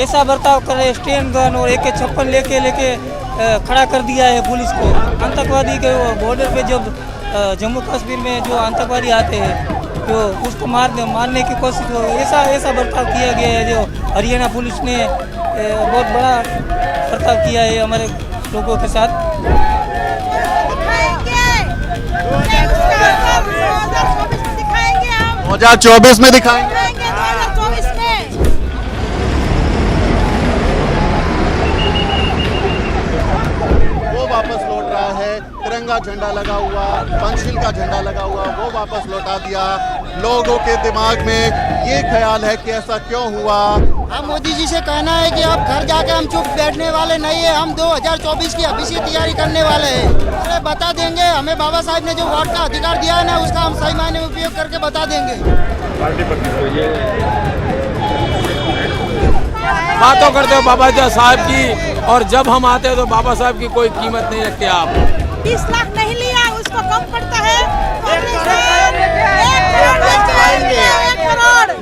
ऐसा बर्ताव कर रहे स्टेन गन और AK-56 लेके खड़ा कर दिया है पुलिस को। आतंकवादी के बॉर्डर पे जब जम्मू कश्मीर में जो आतंकवादी आते हैं जो उसको मारने की कोशिश हो, ऐसा बर्ताव किया गया है। जो हरियाणा पुलिस ने बहुत बड़ा बर्ताव किया है हमारे लोगों के साथ। 2024 में दिखाएंगे। वापस लौट रहा है, तिरंगा झंडा लगा हुआ, पंचशील का झंडा लगा हुआ, वो वापस लौटा दिया। लोगों के दिमाग में ये ख्याल है कि ऐसा क्यों हुआ। हम मोदी जी से कहना है कि अब घर जाके हम चुप बैठने वाले नहीं है। हम 2024 की अभी से तैयारी करने वाले हैं। अरे बता देंगे, हमें बाबा साहब ने जो वोट का अधिकार दिया है ना, उसका हम सही मायने में उपयोग करके बता देंगे। बातों करते हो बाबा साहब की, और जब हम आते हैं तो बाबा साहब की कोई कीमत नहीं रखते आप। 20 लाख नहीं लिया, उसको कम पड़ता है। 1 करोड़।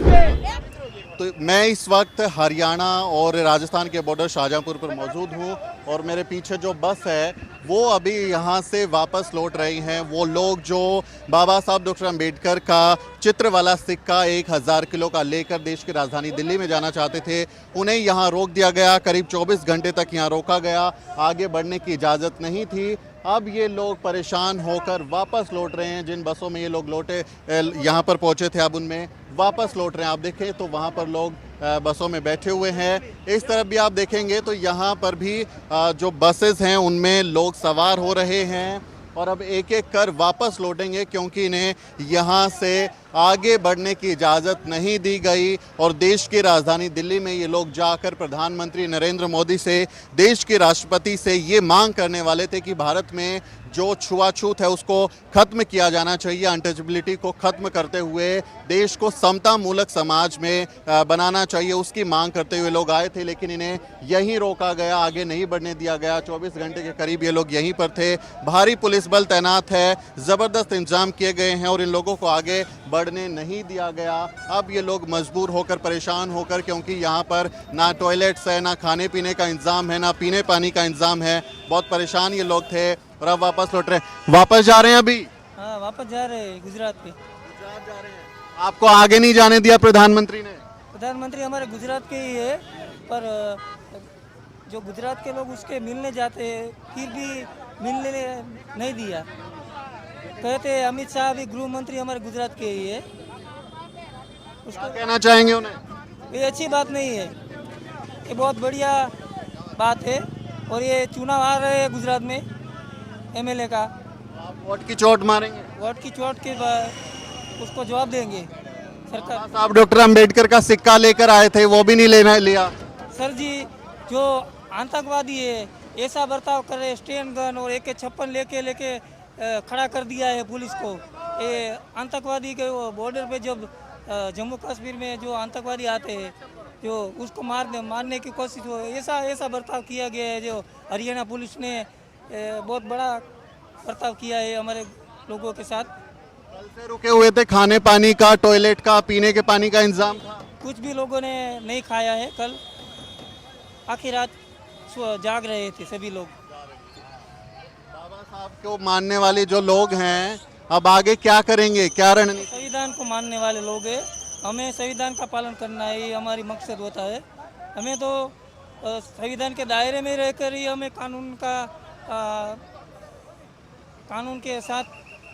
तो मैं इस वक्त हरियाणा और राजस्थान के बॉर्डर शाहजहांपुर पर मौजूद हूँ और मेरे पीछे जो बस है वो अभी यहाँ से वापस लौट रही हैं। वो लोग जो बाबा साहब डॉक्टर अंबेडकर का चित्र वाला सिक्का 1000 किलो का लेकर देश की राजधानी दिल्ली में जाना चाहते थे, उन्हें यहाँ रोक दिया गया। करीब 24 घंटे तक यहाँ रोका गया, आगे बढ़ने की इजाज़त नहीं थी। अब ये लोग परेशान होकर वापस लौट रहे हैं। जिन बसों में ये लोग लौटे यहाँ पर पहुँचे थे, अब उनमें वापस लौट रहे हैं। आप देखें तो वहाँ पर लोग बसों में बैठे हुए हैं। इस तरफ भी आप देखेंगे तो यहाँ पर भी जो बसेस हैं उनमें लोग सवार हो रहे हैं और अब एक एक कर वापस लौटेंगे, क्योंकि इन्हें यहाँ से आगे बढ़ने की इजाज़त नहीं दी गई। और देश की राजधानी दिल्ली में ये लोग जाकर प्रधानमंत्री नरेंद्र मोदी से, देश के राष्ट्रपति से ये मांग करने वाले थे कि भारत में जो छुआछूत है उसको ख़त्म किया जाना चाहिए, अनटचेबिलिटी को ख़त्म करते हुए देश को समता मूलक समाज में बनाना चाहिए, उसकी मांग करते हुए लोग आए थे। लेकिन इन्हें यहीं रोका गया, आगे नहीं बढ़ने दिया गया। 24 घंटे के करीब ये लोग यहीं पर थे। भारी पुलिस बल तैनात है, ज़बरदस्त इंतजाम किए गए हैं और इन लोगों को आगे बढ़ने नहीं दिया गया। अब ये लोग मजबूर होकर, परेशान होकर, क्योंकि यहाँ पर ना टॉयलेट्स है, ना खाने पीने का इंतज़ाम है, ना पीने पानी का इंतज़ाम है। बहुत परेशान ये लोग थे और अब वापस लौट रहे हैं। वापस जा रहे हैं अभी? हाँ, वापस जा रहे हैं गुजरात पे। गुजरात जा रहे हैं। आपको आगे नहीं जाने दिया प्रधानमंत्री ने? प्रधानमंत्री हमारे गुजरात के ही है, पर जो गुजरात के लोग उसके मिलने जाते हैं फिर भी मिलने नहीं दिया। कहते हैं अमित शाह भी गृह मंत्री हमारे गुजरात के ही है। उसको कहना चाहेंगे उन्हें? ये अच्छी बात नहीं है, ये बहुत बढ़िया बात है। और ये चुनाव आ रहे हैं गुजरात में MLA का, आप वोट की चोट मारेंगे? वोट की चोट के बाद उसको जवाब देंगे सरकार। साहब डॉक्टर अंबेडकर का सिक्का लेकर आए थे, वो भी नहीं लेना लिया? सर जी, जो आतंकवादी है ऐसा बर्ताव कर रहे स्टेन गन और AK-56 लेके खड़ा कर दिया है पुलिस को। ये आतंकवादी के बॉर्डर पे जब जम्मू कश्मीर में जो आतंकवादी आते हैं जो उसको मारने की कोशिश हो, ऐसा बर्ताव किया गया है। जो हरियाणा पुलिस ने बहुत बड़ा बर्ताव किया है हमारे लोगों के साथ। कल से रुके हुए थे, खाने पानी का, टॉयलेट का, पीने के पानी का इंतजाम था? कुछ भी लोगों ने नहीं खाया है। कल आखिर रात जाग रहे थे सभी लोग। बाबा साहब को मानने वाले जो लोग हैं अब आगे क्या करेंगे, क्या रणनीति? संविधान को मानने वाले लोग हैं, हमें संविधान का पालन करना है, ये हमारी मकसद होता है। हमें तो संविधान के दायरे में रहकर ही हमें कानून के साथ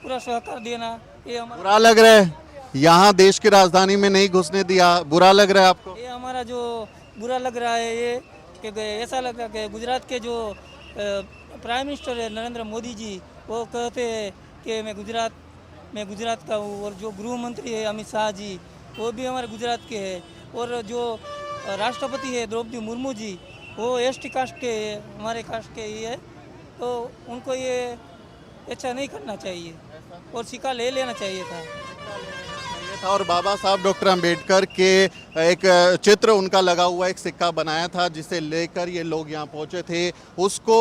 पूरा सहकार देना, ये हमारा। बुरा लग रहा है यहाँ देश की राजधानी में नहीं घुसने दिया, बुरा लग रहा है आपको? ये हमारा जो बुरा लग रहा है ये कि ऐसा लग रहा है कि गुजरात के जो प्राइम मिनिस्टर है नरेंद्र मोदी जी, वो कहते हैं कि मैं गुजरात का हूँ। और जो गृह मंत्री है अमित शाह जी, वो भी हमारे गुजरात के हैं। और जो राष्ट्रपति है द्रौपदी मुर्मू जी, वो ST कास्ट के, हमारे कास्ट के ही है। तो उनको ये अच्छा नहीं करना चाहिए और सिक्का ले लेना चाहिए था। था और बाबा साहब डॉक्टर अंबेडकर के एक चित्र उनका लगा हुआ एक सिक्का बनाया था जिसे लेकर ये लोग यहाँ पहुँचे थे। उसको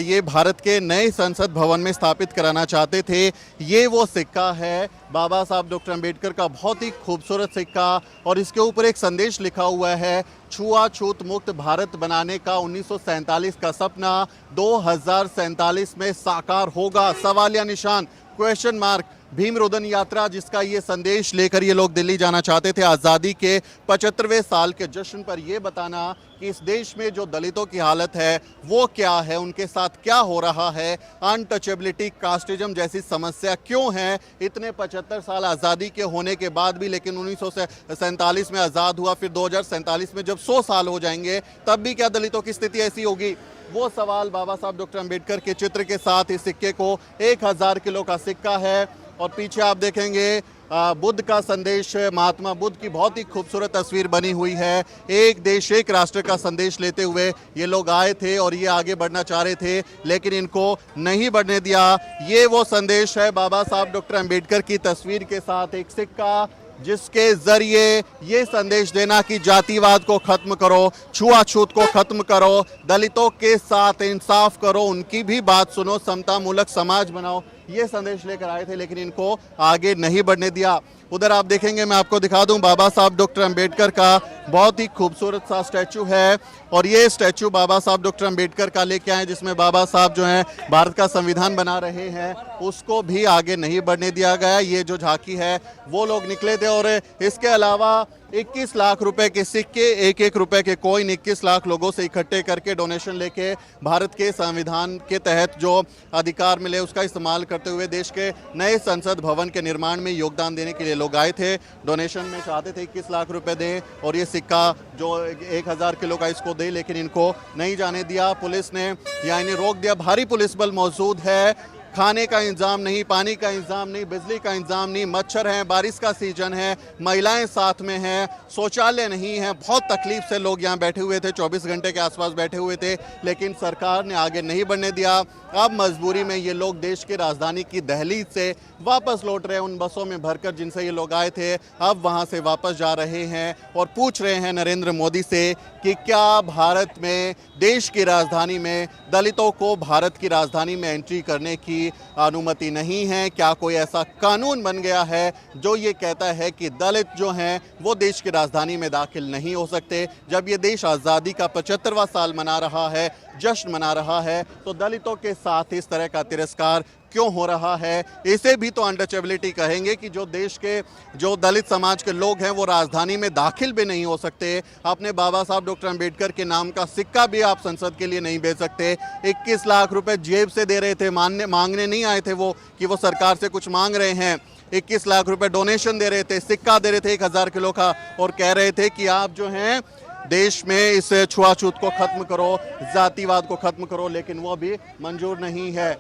ये भारत के नए संसद भवन में स्थापित कराना चाहते थे। ये वो सिक्का है बाबा साहब डॉक्टर अंबेडकर का, बहुत ही खूबसूरत सिक्का, और इसके ऊपर एक संदेश लिखा हुआ है, छुआछूत मुक्त भारत बनाने का 1947 का सपना 2047 में साकार होगा, सवालिया निशान, क्वेश्चन मार्क। भीम रोदन यात्रा जिसका ये संदेश लेकर ये लोग दिल्ली जाना चाहते थे आज़ादी के 75वें साल के जश्न पर, ये बताना कि इस देश में जो दलितों की हालत है वो क्या है, उनके साथ क्या हो रहा है, अनटचेबिलिटी, कास्टिज्म जैसी समस्या क्यों है इतने 75 साल आज़ादी के होने के बाद भी। लेकिन 1947 में आज़ाद हुआ, फिर 2047 में जब 100 साल हो जाएंगे तब भी क्या दलितों की स्थिति ऐसी होगी? वो सवाल बाबा साहब डॉक्टर अंबेडकर के चित्र के साथ इस सिक्के को 1000 किलो का सिक्का है। और पीछे आप देखेंगे बुद्ध का संदेश, महात्मा बुद्ध की बहुत ही खूबसूरत तस्वीर बनी हुई है। एक देश एक राष्ट्र का संदेश लेते हुए ये लोग आए थे और ये आगे बढ़ना चाह रहे थे लेकिन इनको नहीं बढ़ने दिया। ये वो संदेश है बाबा साहब डॉक्टर अंबेडकर की तस्वीर के साथ एक सिक्का, जिसके जरिए ये संदेश देना कि जातिवाद को खत्म करो, छुआछूत को खत्म करो, दलितों के साथ इंसाफ करो, उनकी भी बात सुनो, समता मूलक समाज बनाओ, ये संदेश लेकर आए थे लेकिन इनको आगे नहीं बढ़ने दिया। उधर आप देखेंगे, मैं आपको दिखा दूं, बाबा साहब डॉक्टर अंबेडकर का बहुत ही खूबसूरत सा स्टैचू है और ये स्टैचू बाबा साहब डॉक्टर अंबेडकर का लेके आए जिसमें बाबा साहब जो हैं भारत का संविधान बना रहे हैं, उसको भी आगे नहीं बढ़ने दिया गया। ये जो झांकी है वो लोग निकले थे और इसके अलावा 21 लाख रुपए के सिक्के, 1-1 रुपए के कॉइन 21 लाख लोगों से इकट्ठे करके डोनेशन लेके भारत के संविधान के तहत जो अधिकार मिले उसका इस्तेमाल करते हुए देश के नए संसद भवन के निर्माण में योगदान देने के लिए लोग आए थे। डोनेशन में चाहते थे 21 लाख रुपए दें और ये सिक्का जो 1000 किलो का इसको दे, लेकिन इनको नहीं जाने दिया। पुलिस ने या इन्हें रोक दिया। भारी पुलिस बल मौजूद है। खाने का इंतजाम नहीं, पानी का इंतजाम नहीं, बिजली का इंतजाम नहीं, मच्छर हैं, बारिश का सीजन है, महिलाएं साथ में हैं, शौचालय नहीं है। बहुत तकलीफ से लोग यहाँ बैठे हुए थे, 24 घंटे के आसपास बैठे हुए थे लेकिन सरकार ने आगे नहीं बढ़ने दिया। अब मजबूरी में ये लोग देश की राजधानी की दहलीज से वापस लौट रहे हैं, उन बसों में भरकर जिनसे ये लोग आए थे, अब वहाँ से वापस जा रहे हैं और पूछ रहे हैं नरेंद्र मोदी से कि क्या भारत में, देश की राजधानी में दलितों को भारत की राजधानी में एंट्री करने की अनुमति नहीं है? क्या कोई ऐसा कानून बन गया है जो ये कहता है कि दलित जो हैं वो देश की राजधानी में दाखिल नहीं हो सकते? जब ये देश आज़ादी का 75वां साल मना रहा है, जश्न मना रहा है, तो दलितों के साथ इस तरह का तिरस्कार क्यों हो रहा है? इसे भी तो अनटचेबिलिटी कहेंगे कि जो देश के जो दलित समाज के लोग हैं वो राजधानी में दाखिल भी नहीं हो सकते। अपने बाबा साहब डॉक्टर अंबेडकर के नाम का सिक्का भी आप संसद के लिए नहीं भेज सकते। 21 लाख रुपए जेब से दे रहे थे, मांगने नहीं आए थे वो कि वो सरकार से कुछ मांग रहे हैं। 21 लाख रुपए डोनेशन दे रहे थे, सिक्का दे रहे थे 1000 किलो का और कह रहे थे कि आप जो हैं देश में इस छुआछूत को खत्म करो, जातिवाद को खत्म करो, लेकिन वो भी मंजूर नहीं है।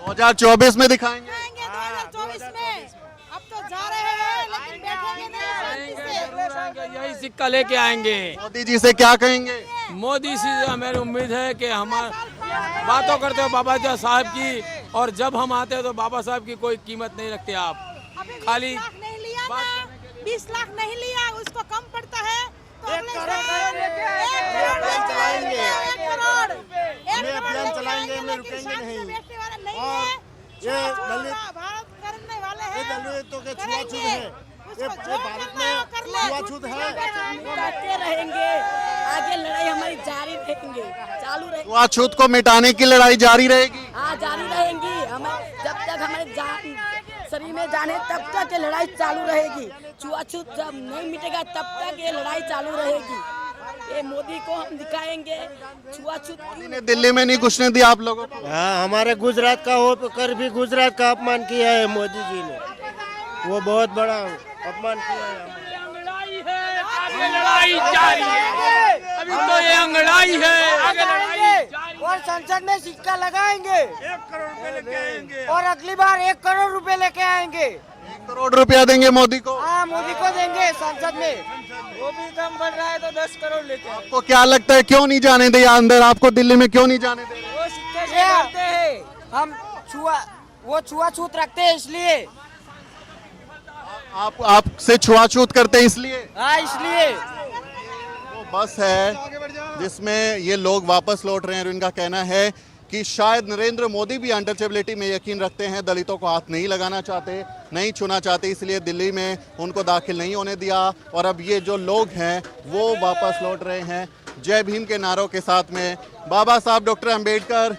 2024 में दिखाएंगे 2024 में। अब तो जा रहे हैं लेकिन बैठेंगे नहीं। यही सिक्का लेके आएंगे। मोदी जी से क्या कहेंगे? मोदी से हमें उम्मीद है कि हम बातों करते हो बाबा साहब की, और जब हम आते हैं तो बाबा साहब की कोई कीमत नहीं रखते आप। खाली 20 लाख नहीं लिया ना, 20 लाख नहीं लिया, उसको कम पड़ता है तो 1 करोड़ अभियान चलाएंगे, में रुकेंगे नहीं। और ये दलित भारत करने वाले हैं, दलितों के छुआछूत है, ये भारत में छुआछूत है। करते रहेंगे, आगे लड़ाई हमारी जारी रहेंगे, चालू रहेगी। छुआछूत को मिटाने की लड़ाई जारी रहेगी। हाँ, जारी रहेंगी। हमें जब तक हमारे जान शरीर में जाने तब तक ये लड़ाई चालू रहेगी। छुआछूत जब नहीं मिटेगा तब तक ये लड़ाई चालू रहेगी। ये मोदी को हम दिखाएंगे छुआछूत ने दिल्ली में नहीं घुसने दिया आप लोगों को। हाँ, हमारे गुजरात का हो कर भी गुजरात का अपमान किया है मोदी जी ने, वो बहुत बड़ा अपमान किया है। आगे लड़ाई जारी है, अभी तो ये अंगड़ाई है, आगे लड़ाई जारी। और संसद में सिक्का लगाएंगे, 1 करोड़ रुपए लेके आएंगे और अगली बार 1 करोड़ रुपए लेके आएंगे। 1 करोड़ रुपया देंगे मोदी को। हाँ, मोदी को देंगे संसद में। वो भी कम बढ़ रहा है तो 10 करोड़ लेके। आपको क्या लगता है क्यों नहीं जाने दिया अंदर? आपको दिल्ली में क्यों नहीं जाने दे रहे? वो सिक्के से डरते हैं। हम छुआछूत रखते हैं इसलिए। आप आपसे छुआछूत करते हैं इसलिए? हाँ, इसलिए। वो बस है जिसमें ये लोग वापस लौट रहे हैं और इनका कहना है कि शायद नरेंद्र मोदी भी अनटचेबिलिटी में यकीन रखते हैं, दलितों को हाथ नहीं लगाना चाहते, नहीं छूना चाहते, इसलिए दिल्ली में उनको दाखिल नहीं होने दिया। और अब ये जो लोग हैं वो वापस लौट रहे हैं जय भीम के नारों के साथ में। बाबा साहब डॉक्टर अंबेडकर,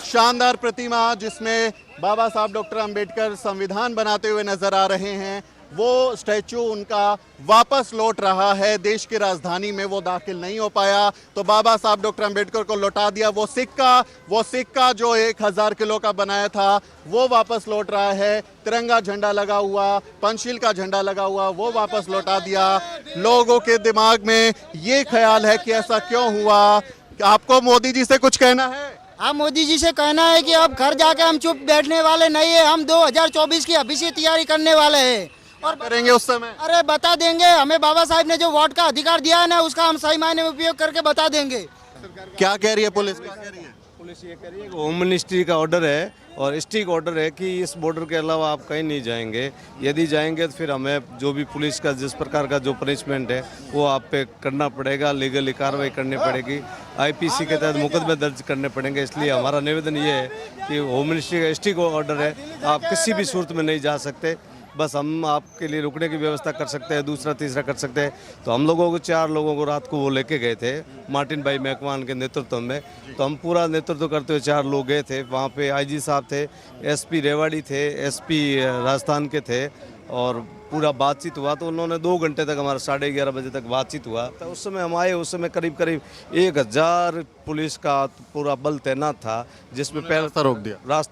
शानदार प्रतिमा जिसमें बाबा साहब डॉक्टर अंबेडकर संविधान बनाते हुए नजर आ रहे हैं, वो स्टैचू उनका वापस लौट रहा है। देश की राजधानी में वो दाखिल नहीं हो पाया तो बाबा साहब डॉक्टर अंबेडकर को लौटा दिया। वो सिक्का जो 1000 किलो का बनाया था वो वापस लौट रहा है। तिरंगा झंडा लगा हुआ, पंचशील का झंडा लगा हुआ, वो वापस लौटा दिया। लोगों के दिमाग में ये ख्याल है कि ऐसा क्यों हुआ। आपको मोदी जी से कुछ कहना है? हाँ, मोदी जी से कहना है कि अब घर जाके हम चुप बैठने वाले नहीं है। हम 2024 की अभी से तैयारी करने वाले हैं और करेंगे उस समय। अरे बता देंगे, हमें बाबा साहब ने जो वोट का अधिकार दिया है ना, उसका हम सही मायने में उपयोग करके बता देंगे। क्या कह रही है पुलिस? क्या कह रही है? पुलिस ये कह रही है कि होम मिनिस्ट्री का ऑर्डर है और स्ट्रिक्ट ऑर्डर है कि इस बॉर्डर के अलावा आप कहीं नहीं जाएंगे। यदि जाएंगे तो फिर हमें जो भी पुलिस का जिस प्रकार का जो पनिशमेंट है वो आप पे करना पड़ेगा, लीगली कार्रवाई करनी पड़ेगी, आईपीसी के तहत मुकदमे दर्ज करने पड़ेंगे। इसलिए हमारा निवेदन ये है कि होम मिनिस्ट्री का स्ट्रिक्ट ऑर्डर है, आप किसी भी सूरत में नहीं जा सकते। बस हम आपके लिए रुकने की व्यवस्था कर सकते हैं, दूसरा तीसरा कर सकते हैं। तो हम लोगों को 4 लोगों को रात को वो लेके गए थे मार्टिन भाई मैकवान के नेतृत्व में। तो हम पूरा नेतृत्व करते हुए 4 लोग गए थे। वहाँ पे आईजी साहब थे, एसपी रेवाड़ी थे, एसपी राजस्थान के थे और पूरा बातचीत हुआ। तो उन्होंने 2 घंटे तक हमारा 11:30 बजे तक बातचीत हुआ। तो उस समय हम आए, उस समय करीब 1000 पुलिस का पूरा बल तैनात था, जिसमें रास्ता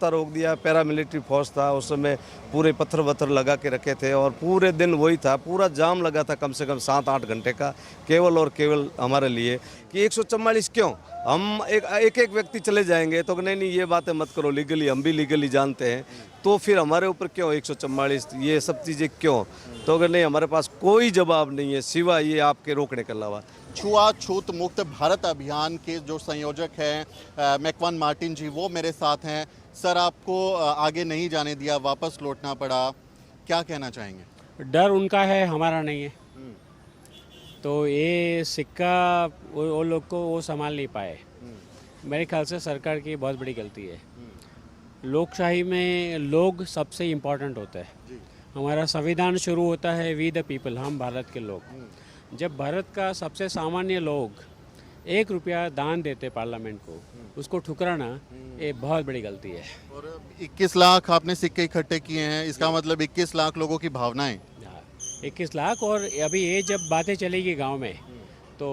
रोक दिया, पैरामिलिट्री फोर्स था। उस समय पूरे पत्थर वत्थर लगा के रखे थे और पूरे दिन वही था, पूरा जाम लगा था कम से कम 7-8 घंटे का, केवल और केवल हमारे लिए कि 144 क्यों। हम एक व्यक्ति चले जाएंगे तो नहीं ये बातें मत करो, लीगली हम भी लीगली जानते हैं, तो फिर हमारे ऊपर क्यों 144 ये सब चीज़ें क्यों। तो अगर नहीं, हमारे पास कोई जवाब नहीं है सिवाय ये आपके रोकने के अलावा। छुआछूत मुक्त भारत अभियान के जो संयोजक हैं मैकवान मार्टिन जी, वो मेरे साथ हैं। सर, आपको आगे नहीं जाने दिया, वापस लौटना पड़ा, क्या कहना चाहेंगे? डर उनका है, हमारा नहीं है। तो ये सिक्का वो लोग को वो संभाल नहीं पाए। मेरे ख्याल से सरकार की बहुत बड़ी गलती है। लोकशाही में लोग सबसे इम्पोर्टेंट होता है। हमारा संविधान शुरू होता है वी द पीपल, हम भारत के लोग। जब भारत का सबसे सामान्य लोग 1 रुपया दान देते पार्लियामेंट को, उसको ठुकराना ये बहुत बड़ी गलती है। और 21 लाख आपने सिक्के इकट्ठे किए हैं, इसका मतलब 21 लाख लोगों की भावनाएं। 21 लाख, और अभी ये जब बातें चलेगी गांव में तो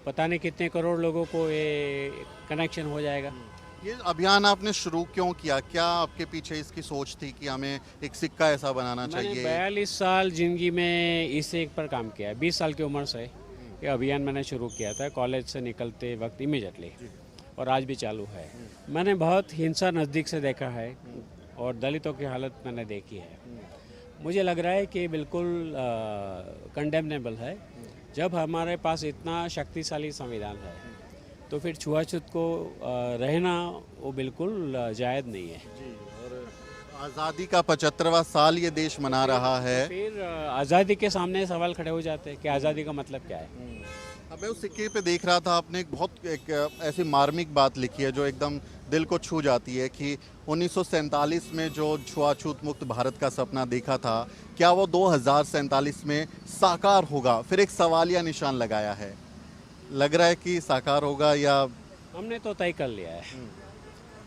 पता नहीं कितने करोड़ लोगों को ये कनेक्शन हो जाएगा। ये अभियान आपने शुरू क्यों किया? क्या आपके पीछे इसकी सोच थी कि हमें एक सिक्का ऐसा बनाना चाहिए? 42 साल जिंदगी में इस एक पर काम किया है। 20 साल की उम्र से ये अभियान मैंने शुरू किया था, कॉलेज से निकलते वक्त इमीडिएटली, और आज भी चालू है। मैंने बहुत हिंसा नज़दीक से देखा है और दलितों की हालत मैंने देखी है। मुझे लग रहा है कि बिल्कुल कंडेमनेबल है। जब हमारे पास इतना शक्तिशाली संविधान है तो फिर छुआछूत को रहना वो बिल्कुल जायज़ नहीं है। और आज़ादी का 75वां साल ये देश मना रहा है। फिर आज़ादी के सामने सवाल खड़े हो जाते हैं कि आज़ादी का मतलब क्या है। अब मैं उस सिक्के पे देख रहा था, आपने एक ऐसी मार्मिक बात लिखी है जो एकदम दिल को छू जाती है कि 1947 में जो छुआछूत मुक्त भारत का सपना देखा था, क्या वो 2047 में साकार होगा? फिर एक सवालिया निशान लगाया है। लग रहा है कि साकार होगा या? हमने तो तय कर लिया है,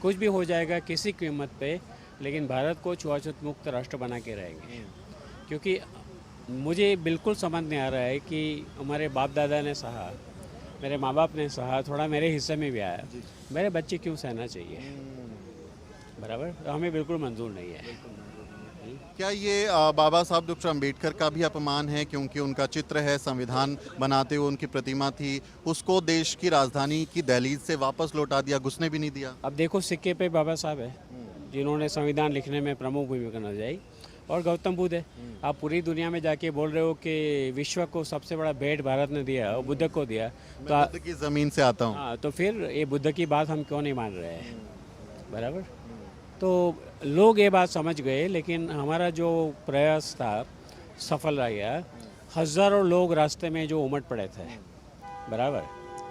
कुछ भी हो जाएगा किसी कीमत पे, लेकिन भारत को छुआछूत मुक्त राष्ट्र बना के रहेंगे। क्योंकि मुझे बिल्कुल समझ नहीं आ रहा है कि हमारे बाप दादा ने सहा, मेरे माँ बाप ने सहा, थोड़ा मेरे हिस्से में भी आया, मेरे बच्चे क्यों सहना चाहिए? बराबर, तो हमें बिल्कुल मंजूर नहीं है। क्या ये बाबा साहब डॉक्टर अंबेडकर का भी अपमान है? क्योंकि उनका चित्र है, संविधान बनाते हुए उनकी प्रतिमा थी, उसको देश की राजधानी की दहलीज से वापस लौटा दिया, घुसने भी नहीं दिया। अब देखो, सिक्के पे बाबा साहब है जिन्होंने संविधान लिखने में प्रमुख भूमिका निभाई, और गौतम बुद्ध है। आप पूरी दुनिया में जाके बोल रहे हो कि विश्व को सबसे बड़ा भेंट भारत ने दिया और बुद्ध को दिया, तो बुद्ध की ज़मीन से आता हूँ। हाँ, तो फिर ये बुद्ध की बात हम क्यों नहीं मान रहे हैं? बराबर। तो लोग ये बात समझ गए, लेकिन हमारा जो प्रयास था सफल रह गया। हज़ारों लोग रास्ते में जो उमड़ पड़े थे, बराबर।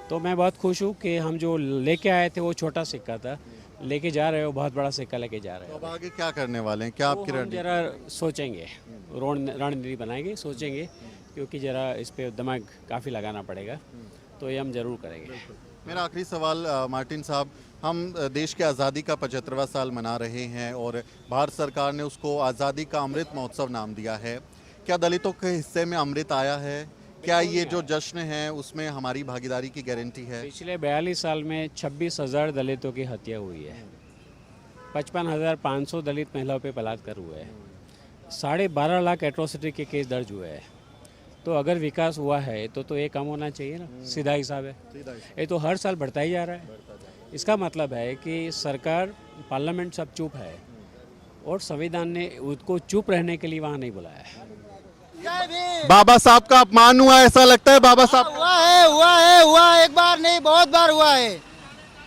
तो मैं बहुत खुश हूँ कि हम जो लेके आए थे वो छोटा सिक्का था, लेके जा रहे हो बहुत बड़ा सिक्का लेके जा रहे तो हो। अब आगे क्या करने वाले हैं, क्या आपकी वो हम रणनीति? जरा सोचेंगे, रणनीति बनाएंगे, सोचेंगे, क्योंकि ज़रा इस पे दिमाग काफ़ी लगाना पड़ेगा, तो ये हम ज़रूर करेंगे। मेरा आखिरी सवाल मार्टिन साहब, हम देश के आज़ादी का 75वां साल मना रहे हैं और भारत सरकार ने उसको आज़ादी का अमृत महोत्सव नाम दिया है। क्या दलितों के हिस्से में अमृत आया है? क्या ये जो जश्न है उसमें हमारी भागीदारी की गारंटी है? पिछले 42 साल में 26,000 दलितों की हत्या हुई है, 55,500 दलित महिलाओं पे बलात्कार हुए हैं, 12.5 लाख एट्रोसिटी के केस दर्ज हुए हैं। तो अगर विकास हुआ है तो ये कम होना चाहिए ना, सीधा हिसाब है। ये तो हर साल बढ़ता ही जा रहा है। इसका मतलब है कि सरकार, पार्लियामेंट सब चुप है और संविधान ने उसको चुप रहने के लिए वहाँ नहीं बुलाया है। बाबा साहब का अपमान हुआ, ऐसा लगता है बाबा साहब? हुआ है, एक बार नहीं बहुत बार हुआ है।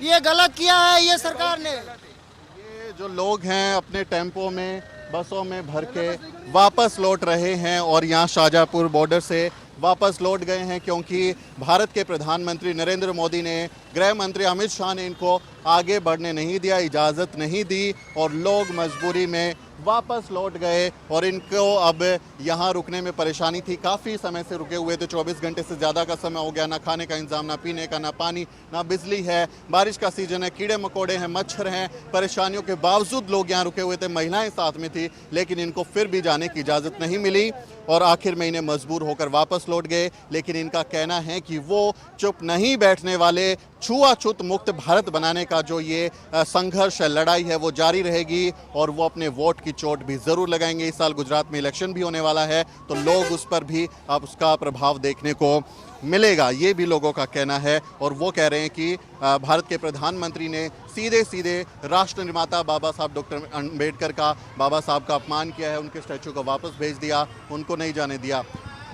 ये गलत किया है ये सरकार ने। ये जो लोग हैं अपने टेम्पो में, बसों में भर के वापस लौट रहे हैं और यहाँ शाहजहाँपुर बॉर्डर से वापस लौट गए हैं क्योंकि भारत के प्रधानमंत्री नरेंद्र मोदी ने, गृह मंत्री अमित शाह ने इनको आगे बढ़ने नहीं दिया, इजाज़त नहीं दी और लोग मजबूरी में वापस लौट गए और इनको अब यहाँ रुकने में परेशानी थी। काफ़ी समय से रुके हुए थे, 24 घंटे से ज़्यादा का समय हो गया। ना खाने का इंतजाम, ना पीने का, ना पानी, ना बिजली है। बारिश का सीजन है, कीड़े मकोड़े हैं, मच्छर हैं। परेशानियों के बावजूद लोग यहाँ रुके हुए थे, महिलाएं साथ में थी, लेकिन इनको फिर भी जाने की इजाज़त नहीं मिली और आखिर में इन्हें मजबूर होकर वापस लौट गए। लेकिन इनका कहना है कि वो चुप नहीं बैठने वाले, छुआछूत मुक्त भारत बनाने का जो ये संघर्ष है, लड़ाई है, वो जारी रहेगी और वो अपने वोट की चोट भी ज़रूर लगाएंगे। इस साल गुजरात में इलेक्शन भी होने वाला है तो लोग उस पर भी अब उसका प्रभाव देखने को मिलेगा, ये भी लोगों का कहना है। और वो कह रहे हैं कि भारत के प्रधानमंत्री ने सीधे सीधे राष्ट्र निर्माता बाबा साहब डॉक्टर अम्बेडकर का, बाबा साहब का अपमान किया है, उनके स्टैचू को वापस भेज दिया, उनको नहीं जाने दिया।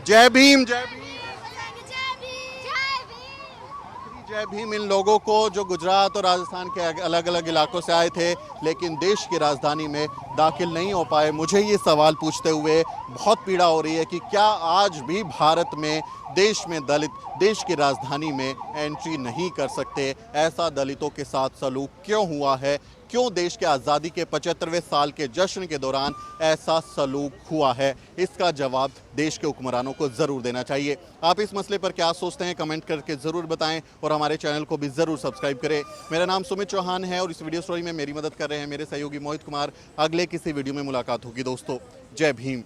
जय भीम, जय भीम, जय भीम इन लोगों को जो गुजरात और राजस्थान के अलग अलग इलाकों से आए थे लेकिन देश की राजधानी में दाखिल नहीं हो पाए। मुझे ये सवाल पूछते हुए बहुत पीड़ा हो रही है कि क्या आज भी भारत में, देश में दलित देश की राजधानी में एंट्री नहीं कर सकते? ऐसा दलितों के साथ सलूक क्यों हुआ है? क्यों देश के आज़ादी के 75वें साल के जश्न के दौरान ऐसा सलूक हुआ है? इसका जवाब देश के हुक्मरानों को ज़रूर देना चाहिए। आप इस मसले पर क्या सोचते हैं, कमेंट करके ज़रूर बताएं और हमारे चैनल को भी ज़रूर सब्सक्राइब करें। मेरा नाम सुमित चौहान है और इस वीडियो स्टोरी में मेरी मदद कर रहे हैं मेरे सहयोगी मोहित कुमार। अगले किसी वीडियो में मुलाकात होगी दोस्तों। जय भीम।